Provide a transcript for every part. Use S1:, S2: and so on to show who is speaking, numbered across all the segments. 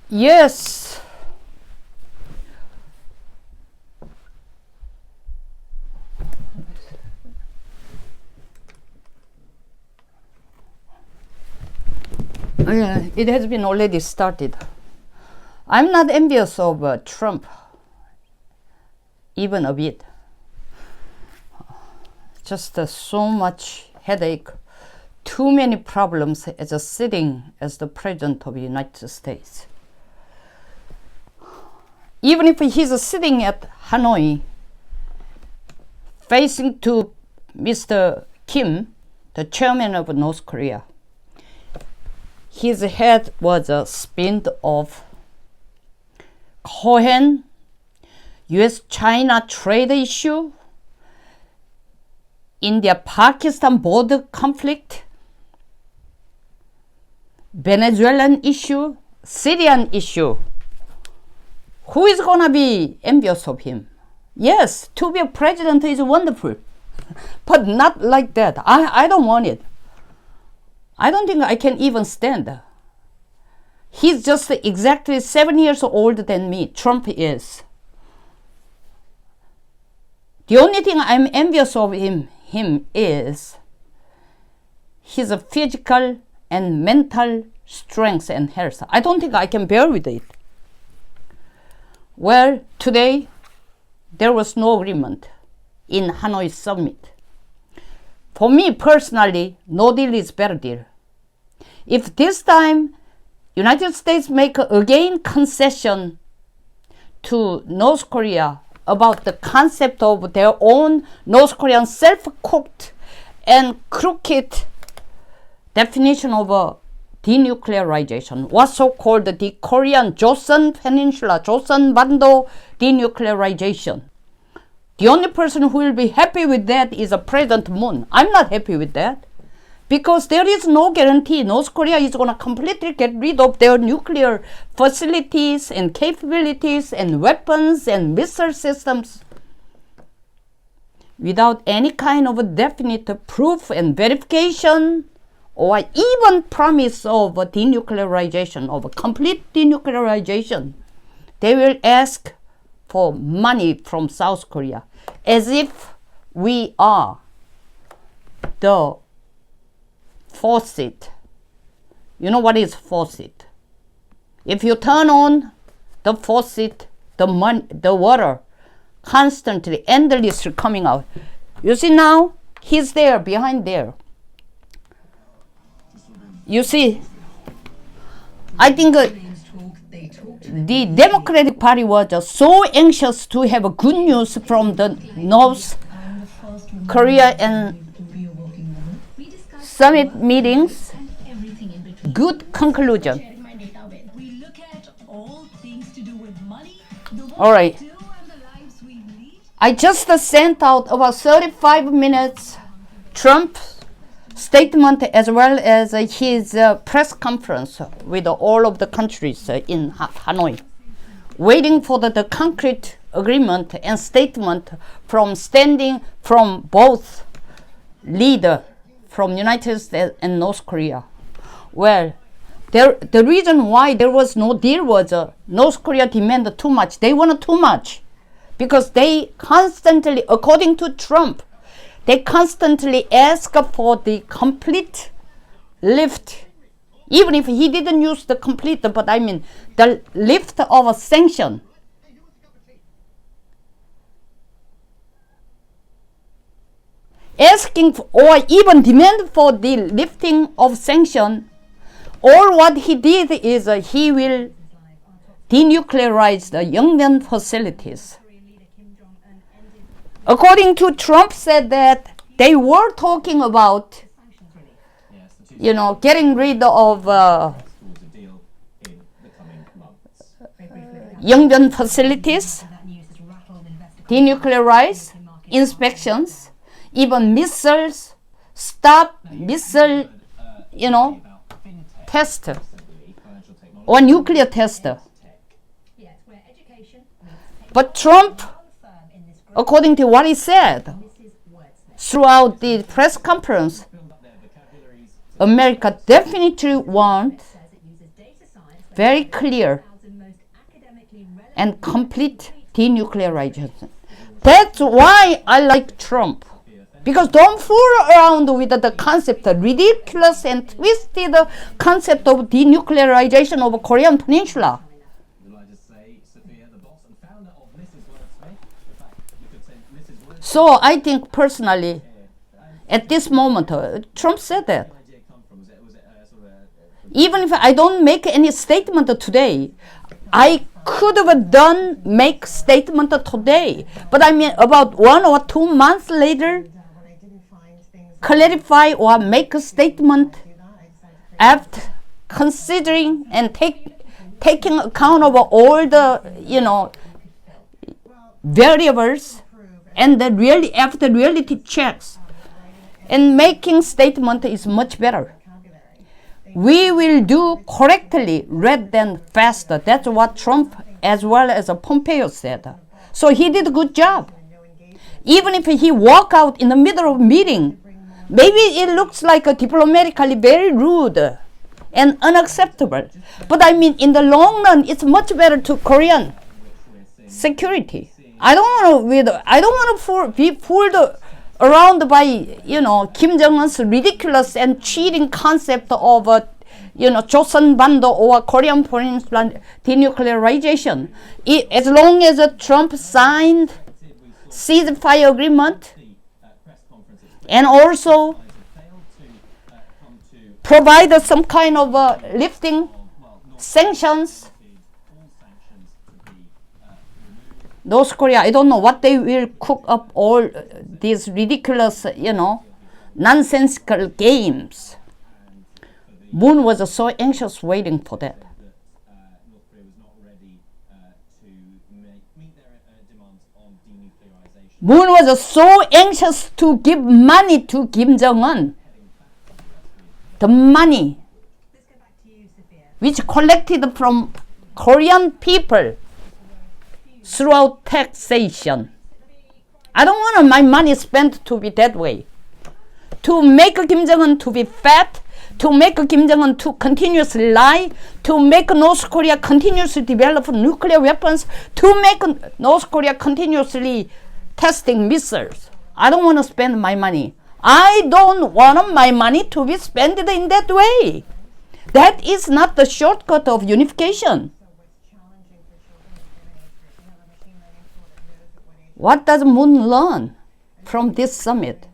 S1: Yes. It has been already started. I'm not envious of Trump, even a bit. Just so much headache, too many problems as a sitting as the President of the United States. Even if he's sitting at Hanoi, facing to Mr. Kim, the chairman of North Korea, his head was spinned off. Cohen, US-China trade issue, India-Pakistan border conflict, Venezuelan issue, Syrian issue. Who is gonna be envious of him? Yes, to be a president is wonderful, but not like that. I don't want it. I don't think I can even stand. He's just exactly 7 years older than me. Trump is. The only thing I'm envious of him is his physical and mental strength and health. I don't think I can bear with it. Well, today there was no agreement in Hanoi summit. For me personally, no deal is better deal. If this time United States make again concession to North Korea about the concept of their own North Korean self-cooked and crooked definition of denuclearization, what's so-called the Korean Joseon Peninsula, Joseon Bando denuclearization. The only person who will be happy with that is President Moon. I'm not happy with that because there is no guarantee North Korea is going to completely get rid of their nuclear facilities and capabilities and weapons and missile systems without any kind of a definite proof and verification or even promise of denuclearization, of complete denuclearization. They will ask for money from South Korea as if we are the faucet. You know what is faucet? If you turn on the faucet, the water constantly, endlessly coming out. You see now, he's there, behind there. You see, I think the Democratic Party was so anxious to have a good news from the North Korea and summit meetings. Good conclusion. All right. I just sent out about 35 minutes Trump statement as well as his press conference with all of the countries in Hanoi, waiting for the concrete agreement and statement from both leaders from United States and North Korea. Well, the reason why there was no deal was North Korea demanded too much. They wanted too much because they constantly, according to Trump, they constantly ask for the complete lift, even if he didn't use the complete, but I mean the lift of a sanction. Asking for, or even demand for the lifting of sanction, all what he did is he will denuclearize the Yongbyon facilities. According to Trump said that they were talking about, getting rid of Yongbyon facilities, denuclearize, inspections, even missiles, stop missile, tester or nuclear tester. But Trump, according to what he said throughout the press conference, America definitely wants very clear and complete denuclearization. That's why I like Trump. Because don't fool around with the concept, the ridiculous and twisted concept of denuclearization of Korean Peninsula. So I think personally, at this moment, Trump said that. Even if I don't make any statement today, I could have make statement today. But I mean about 1 or 2 months later, clarify or make a statement after considering and taking account of all the variables and after reality checks, and making statement is much better. We will do correctly rather than faster. That's what Trump as well as Pompeo said. So he did a good job. Even if he walk out in the middle of meeting, maybe it looks like a diplomatically very rude and unacceptable. But I mean, in the long run, it's much better to Korean security. I don't want to be fooled around by Kim Jong-un's ridiculous and cheating concept of Joseon-bando or Korean Peninsula denuclearization. As long as Trump signed ceasefire agreement and also provide some kind of lifting sanctions, North Korea, I don't know what they will cook up all these ridiculous, nonsensical games. Moon was so anxious waiting for that. Moon was so anxious to give money to Kim Jong-un. The money which collected from Korean people throughout taxation. I don't want my money spent to be that way. To make Kim Jong-un to be fat, to make Kim Jong-un to continuously lie, to make North Korea continuously develop nuclear weapons, to make North Korea continuously testing missiles. I don't want to spend my money. I don't want my money to be spent in that way. That is not the shortcut of unification. What does Moon learn from this summit?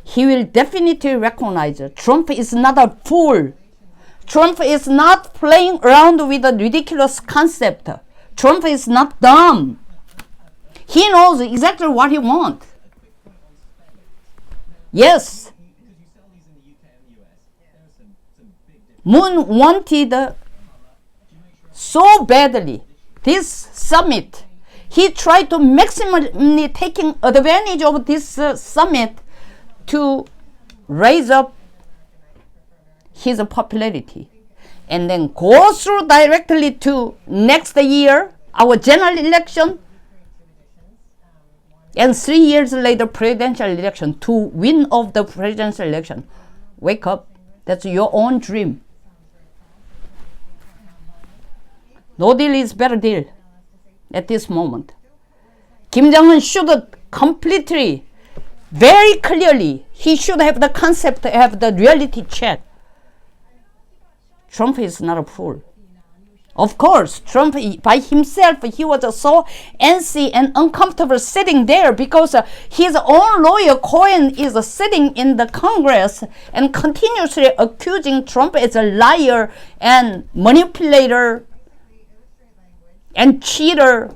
S1: He will definitely recognize Trump is not a fool. Trump is not playing around with a ridiculous concept. Trump is not dumb. He knows exactly what he wants. Yes, Moon wanted so badly this summit. He tried to maximally taking advantage of this summit to raise up his popularity and then go through directly to next year, our general election, and 3 years later presidential election to win of the presidential election. Wake up. That's your own dream. No deal is better deal at this moment. Kim Jong-un should completely, very clearly, he should have the concept, have the reality check. Trump is not a fool. Of course, Trump by himself, he was so antsy and uncomfortable sitting there because his own lawyer, Cohen, is sitting in the Congress and continuously accusing Trump as a liar and manipulator and cheater.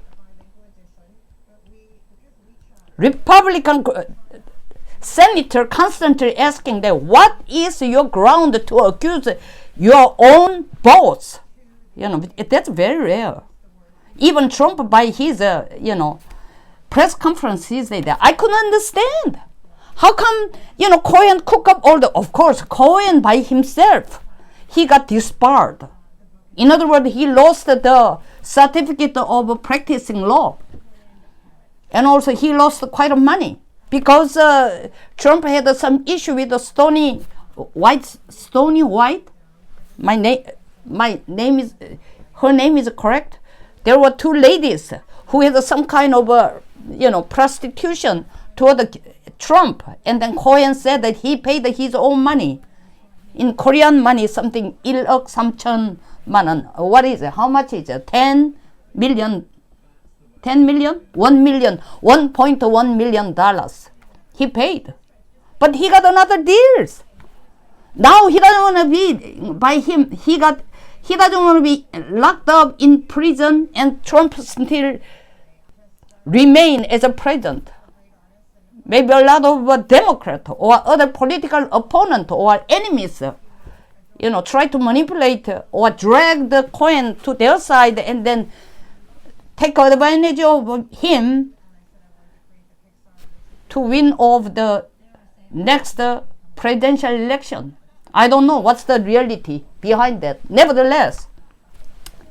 S1: Republican senator constantly asking that, what is your ground to accuse your own boss? That's very rare. Even Trump by his, press conference, he said that. I couldn't understand. How come, Cohen cook up all the, of course, Cohen by himself, he got disbarred. In other words, he lost the certificate of practicing law. And also he lost quite a money because Trump had some issue with the Stony White. My name is, her name is correct. there were two ladies who had some kind of prostitution toward Trump, and then Cohen said that he paid his own money. In Korean money, something 1억 3천만 원. What is it? How much is it? 10 million? 10 million? 1 million. $1.1 million. He paid. But he got another deals. Now he doesn't want to be, by him, he doesn't want to be locked up in prison, and Trump still remain as a president. Maybe a lot of Democrats or other political opponents or enemies, try to manipulate or drag the Cohen to their side and then take advantage of him to win over the next presidential election. I don't know what's the reality behind that. Nevertheless,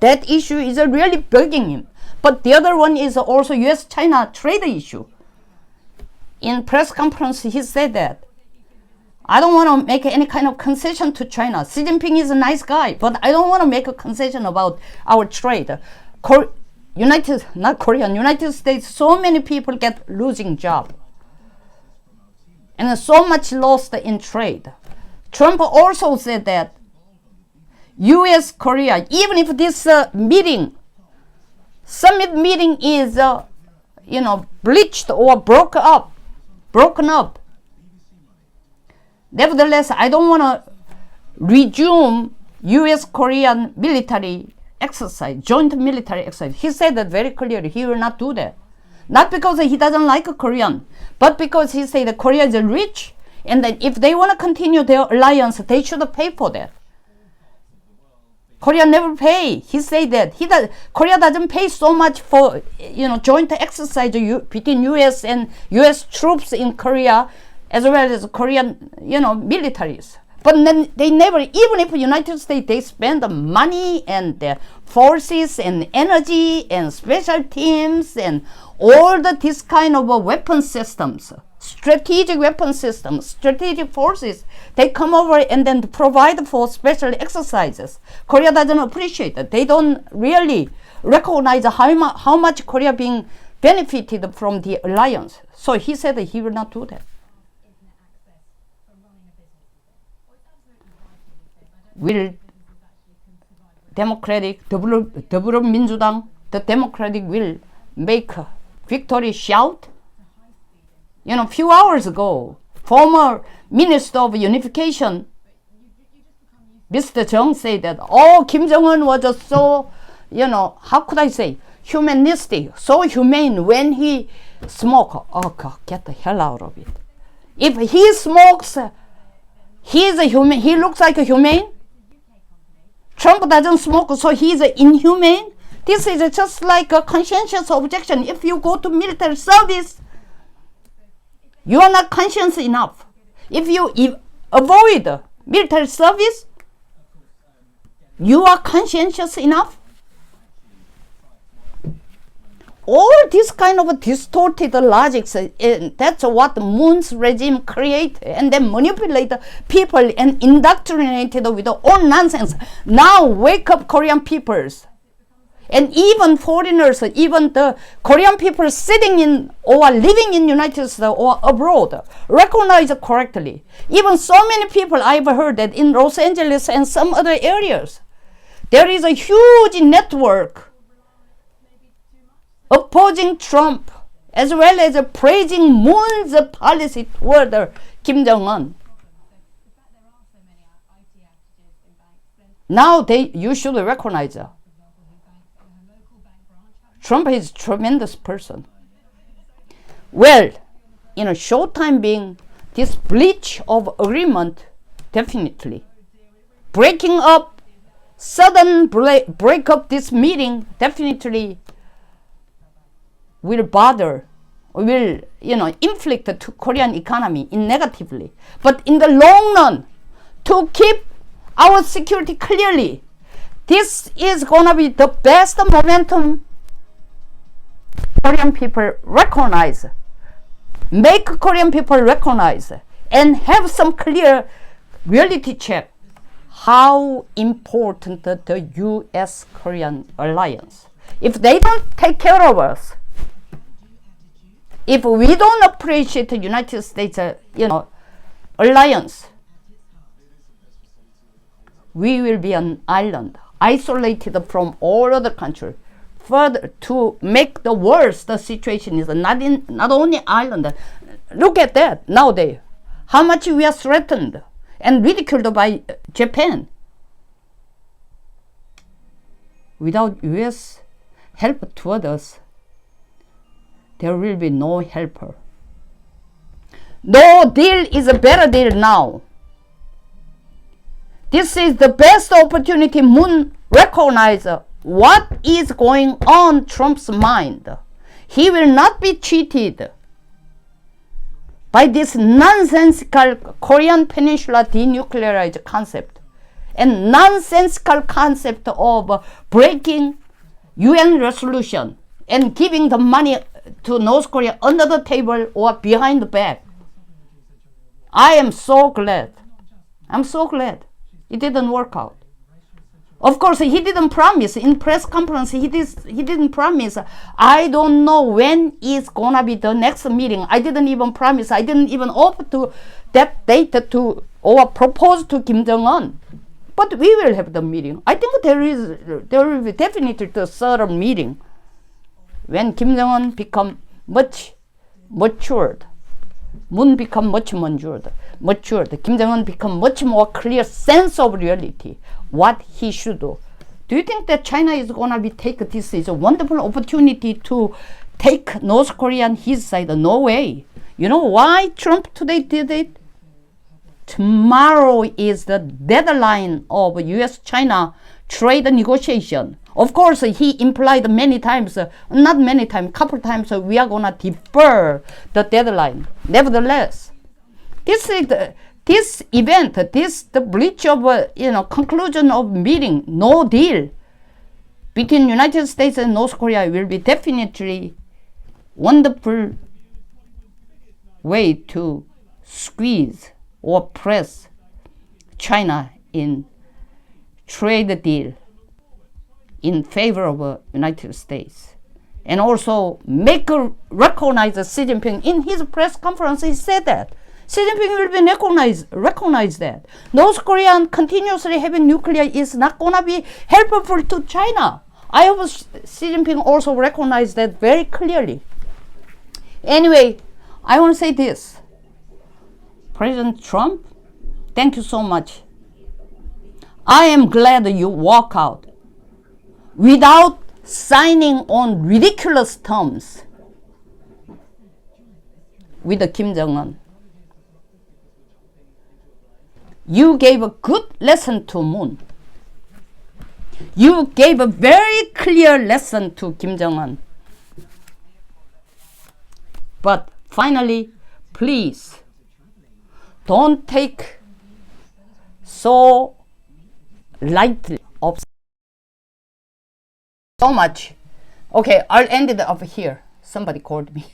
S1: that issue is really bugging him. But the other one is also U.S.-China trade issue. In press conference, he said that, I don't want to make any kind of concession to China. Xi Jinping is a nice guy, but I don't want to make a concession about our trade. United States, so many people get losing job. And so much lost in trade. Trump also said that U.S. Korea, even if this summit meeting is bleached or broken up, nevertheless, I don't want to resume U.S. Korean military exercise, joint military exercise. He said that very clearly. He will not do that. Not because he doesn't like Korean, but because he said that Korea is rich, and that if they want to continue their alliance, they should pay for that. Korea never pay. He said that Korea doesn't pay so much for joint exercise between U.S. and U.S. troops in Korea, as well as Korean militaries. But then they never, even if the United States, they spend the money and their forces and energy and special teams and all this kind of weapon systems, strategic weapon systems, strategic forces, they come over and then provide for special exercises. Korea doesn't appreciate it. They don't really recognize how much Korea being benefited from the alliance. So he said that he will not do that. Will 더불어민주당, the Democratic will make a victory shout? A few hours ago, former Minister of Unification, Mr. Jung said that, Kim Jong-un was just so, how could I say, humanistic, so humane when he smoked. Oh God, get the hell out of it. If he smokes, he looks like a humane. Trump doesn't smoke, so he's inhumane. This is just like a conscientious objection. If you go to military service, you are not conscious enough. If you avoid military service, you are conscientious enough. All this kind of distorted logics, that's what Moon's regime create and then manipulate people and indoctrinated with all nonsense. Now wake up, Korean peoples. And even foreigners, even the Korean people sitting in or living in United States or abroad, recognize correctly. Even so many people I've heard that in Los Angeles and some other areas, there is a huge network opposing Trump, as well as praising Moon's policy toward Kim Jong-un. Now you should recognize Trump is a tremendous person. Well, in a short time being, this breach of agreement, definitely. Breaking up, sudden break up this meeting, definitely will bother, will inflict to Korean economy negatively. But in the long run, to keep our security clearly, this is gonna be the best momentum Korean people recognize. Make Korean people recognize and have some clear reality check how important the U.S.-Korean alliance. If they don't take care of us, if we don't appreciate the United States, alliance, we will be an island, isolated from all other countries. Further, to make the worse, the situation is not only island. Look at that nowadays. How much we are threatened and ridiculed by Japan. Without U.S. help toward us, there will be no helper. No deal is a better deal now. This is the best opportunity Moon recognizes what is going on Trump's mind. He will not be cheated by this nonsensical Korean Peninsula denuclearized concept and nonsensical concept of breaking UN resolution and giving the money to North Korea under the table or behind the back. I am so glad. I'm so glad it didn't work out. Of course, he didn't promise in press conference. He didn't promise. I don't know when is gonna be the next meeting. I didn't even promise. I didn't even offer to that date to or propose to Kim Jong-un. But we will have the meeting. I think there will be definitely the third meeting when Kim Jong-un become much matured. Moon become much matured. Kim Jong-un become much more clear sense of reality, what he should do. Do you think that China is gonna be take this is a wonderful opportunity to take North Korea on his side? No way. You know why Trump today did it? Tomorrow is the deadline of U.S.-China trade negotiation. Of course, he implied many times, not many times, couple times, we are gonna defer the deadline. Nevertheless, this event, the breach of conclusion of meeting, no deal between United States and North Korea will be definitely wonderful way to squeeze or press China in trade deal in favor of United States. And also recognize Xi Jinping. In his press conference, he said that Xi Jinping will be recognize that North Korea continuously having nuclear is not gonna be helpful to China. I hope Xi Jinping also recognized that very clearly. Anyway, I want to say this. President Trump, thank you so much. I am glad you walk out without signing on ridiculous terms with the Kim Jong-un. You gave a good lesson to Moon. You gave a very clear lesson to Kim Jong-un. But finally, please, don't take so lightly of so much. Okay, I'll end it up here. Somebody called me.